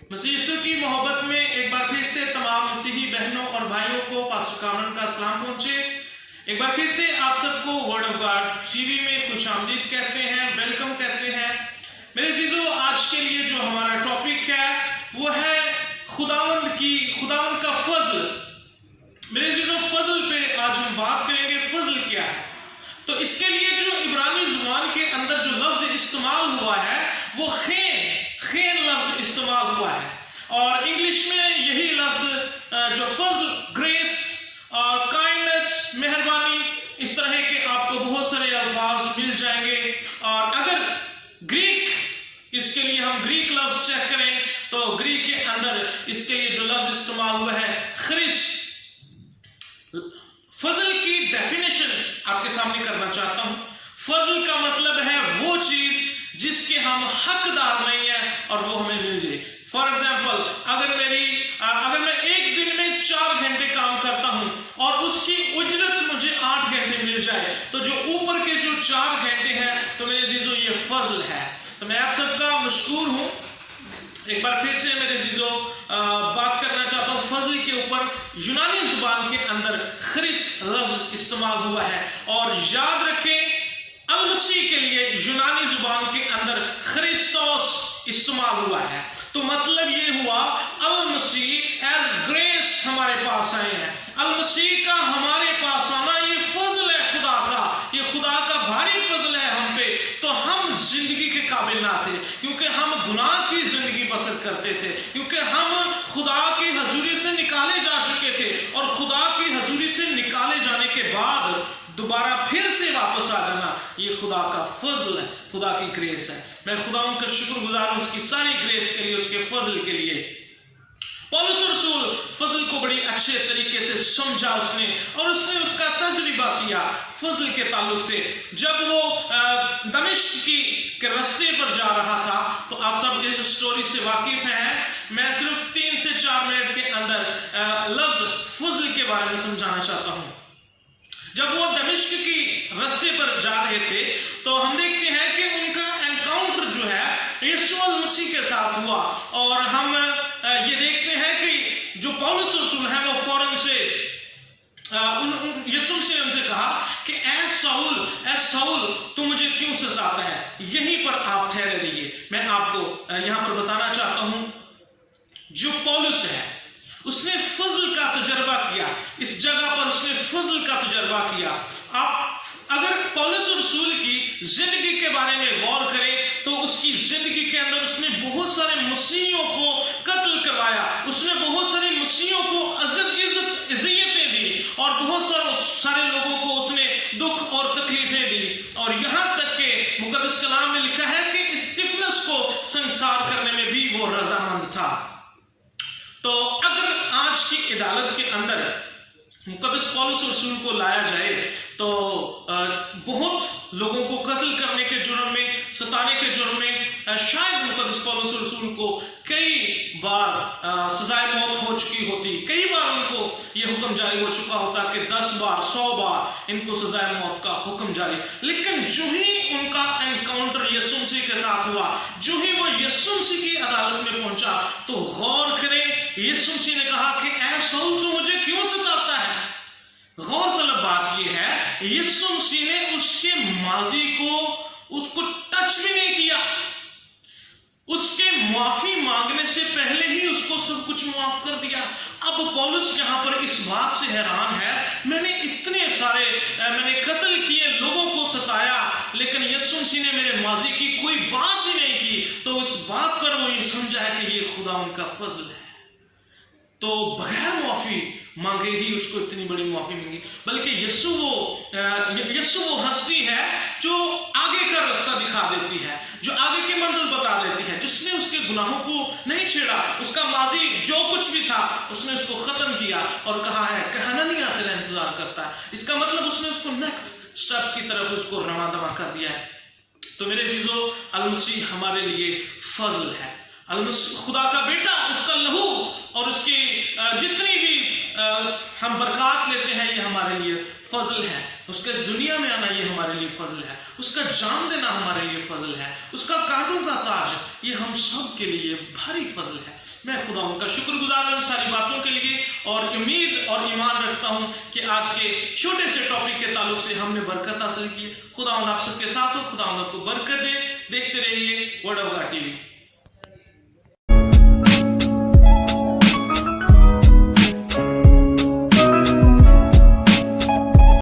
مسیح یسوع کی محبت میں ایک بار پھر سے تمام مسیحی بہنوں اور بھائیوں کو پاسٹر کامران کا سلام پہنچے۔ ایک بار پھر سے آپ سب کو word of God T V میں خوش آمدید کہتے ہیں، ویلکم کہتے ہیں۔ میرے عزیزو، آج کے لیے جو ہمارا ٹاپک ہے وہ ہے خداوند کا فضل۔ میرے عزیزو، فضل پہ آج ہم بات کریں گے۔ فضل کیا ہے؟ تو اس کے لیے جو عبرانی زبان کے اندر جو لفظ استعمال ہوا ہے وہ خین لفظ استعمال ہوا ہے، اور انگلش میں یہی لفظ جو فضل، گریس اور کائنڈنس، مہربانی، اس طرح کے آپ کو بہت سارے الفاظ مل جائیں گے۔ اور اگر گریک، اس کے لیے ہم گریک لفظ چیک کریں تو گریک کے اندر اس کے لیے جو لفظ استعمال ہوا ہے خرس۔ فضل کی ڈیفینیشن آپ کے سامنے کرنا چاہتا ہوں۔ فضل کا مطلب ہے وہ چیز جس کے ہم حقدار نہیں ہیں اور وہ ہمیں مل جائے۔ فار ایگزامپل، اگر میں ایک دن میں 4 گھنٹے کام کرتا ہوں اور اس کی اجرت مجھے 8 گھنٹے مل جائے تو جو اوپر کے جو 4 گھنٹے ہیں تو میرے عزیزو یہ فضل ہے۔ تو میں آپ سب کا مشکور ہوں۔ ایک بار پھر سے میرے عزیزو بات کرنا چاہتا ہوں فضل کے اوپر۔ یونانی زبان کے اندر خرس لفظ استعمال ہوا ہے، اور یاد رکھیں المسیح کے لیے یونانی زبان کے اندر خریستوس استعمال ہوا ہے۔ تو مطلب یہ ہوا المسیح ایز گریس ہمارے پاس آئے ہیں۔ المسیح کا ہمارے پاس آنا یہ فضل ہے خدا کا، یہ خدا کا بھاری فضل ہے ہم پہ۔ تو ہم زندگی کے قابل نہ تھے، کیونکہ ہم گناہ کی زندگی بسر کرتے تھے، کیونکہ ہم خدا کی حضوری سے نکالے جا چکے تھے، اور خدا کی حضوری سے نکالے جانے کے بعد دوبارہ پھر سے واپس آ جانا یہ خدا کا فضل ہے، خدا کی گریس ہے۔ میں خدا ان کا شکر گزار ہوں اس کی ساری گریس کے لیے، اس کے فضل کے لیے۔ پولس رسول فضل کو بڑی اچھے طریقے سے سمجھا اس نے، اور اس نے اس کا تجربہ کیا فضل کے تعلق سے۔ جب وہ دمشق کے راستے پر جا رہا تھا، تو آپ سب اس سٹوری سے واقف ہیں، میں صرف 3 سے 4 منٹ کے اندر لفظ فضل کے بارے میں سمجھانا چاہتا ہوں۔ جب وہ دمشق کی راستے پر جا رہے تھے تو ہم دیکھتے ہیں کہ ان کا انکاؤنٹر جو ہے یسوع المسیح کے ساتھ ہوا، اور ہم یہ دیکھتے ہیں کہ جو پولس رسول ہے وہ فوراً سے یسوع سے ان سے کہا کہ اے ساؤل تو مجھے کیوں ستاتا ہے؟ یہیں پر آپ ٹھہرے رہیے۔ میں آپ کو یہاں پر بتانا چاہتا ہوں، جو پولس ہے اس نے فضل کا تجربہ کیا، اس جگہ پر اس نے فضل کا تجربہ کیا۔ آپ اگر پولس رسول کی زندگی کے بارے میں غور کریں تو اس کی زندگی کے اندر اس نے بہت سارے مسیحیوں کو قتل کروایا، اس نے بہت سارے مسیحیوں کو اذیتیں دی، اور بہت سارے لوگوں کو اس نے دکھ اور تکلیفیں دی، اور یہاں تک کہ مقدس کلام میں لکھا ہے کہ استفنس کو سنسار کرنے میں بھی وہ رضامند تھا۔ تو اگر آج کی عدالت کے اندر مقدس پولس رسول کو لایا جائے تو بہت لوگوں کو قتل کرنے کے جرم میں، ستانے کے جرم میں شاید مقدس پولس رسول کو کئی بار سزائے موت ہو چکی ہوتی، کئی بار ان کو یہ حکم جاری ہو چکا ہوتا کہ 10 بار 100 بار ان کو سزائے موت کا حکم جاری۔ لیکن جو ہی ان کا انکاؤنٹر یسوع مسیح کے ساتھ ہوا، جو ہی وہ یسوع مسیح کی عدالت میں پہنچا، تو غور کریں یسوع مسیح نے کہا کہ اے ساؤل تو مجھے کیوں ستاتا ہے؟ غور طلب بات یہ ہے یسوع مسیح نے اس کے ماضی کو اس کو ٹچ بھی نہیں کیا، اس کے معافی مانگنے سے پہلے ہی اس کو سب کچھ معاف کر دیا۔ اب پولس یہاں پر اس بات سے حیران ہے، میں نے اتنے سارے قتل کیے، لوگوں کو ستایا، لیکن یسوع مسیح نے میرے ماضی کی کوئی بات ہی نہیں کی۔ تو اس بات پر وہ یہ سمجھا ہے کہ یہ خدا ان کا فضل ہے۔ تو بغیر معافی مانگے ہی اس کو اتنی بڑی معافی مانگی، بلکہ یسوع وہ ہستی ہے جو آگے کا راستہ دکھا دیتی ہے، جو آگے کی منزل بتا دیتی ہے، جس نے اس کے گناہوں کو نہیں چھیڑا، اس کا ماضی جو کچھ بھی تھا اس نے اس کو ختم کیا، اور کہا ہے کہ حنانیہ تیرا انتظار کرتا ہے۔ اس کا مطلب اس نے اس کو نیکسٹ سٹیپ کی طرف اس کو رواں دواں کر دیا ہے۔ تو میرے عزیزو، المسیح ہمارے لیے فضل ہے۔ خدا کا بیٹا، اس کا لہو اور اس کی جتنی بھی ہم برکات لیتے ہیں یہ ہمارے لیے فضل ہے۔ اس کے دنیا میں آنا یہ ہمارے لیے فضل ہے، اس کا جان دینا ہمارے لیے فضل ہے، اس کا کانٹوں کا تاج یہ ہم سب کے لیے بھاری فضل ہے۔ میں خدا ان کا شکر گزار ہوں ان ساری باتوں کے لیے، اور امید اور ایمان رکھتا ہوں کہ آج کے چھوٹے سے ٹاپک کے تعلق سے ہم نے برکت حاصل کی ہے۔ خدا آپ سب کے ساتھ ہو، خدا آپ کو برکت دے۔ دیکھتے رہیے word of God T V.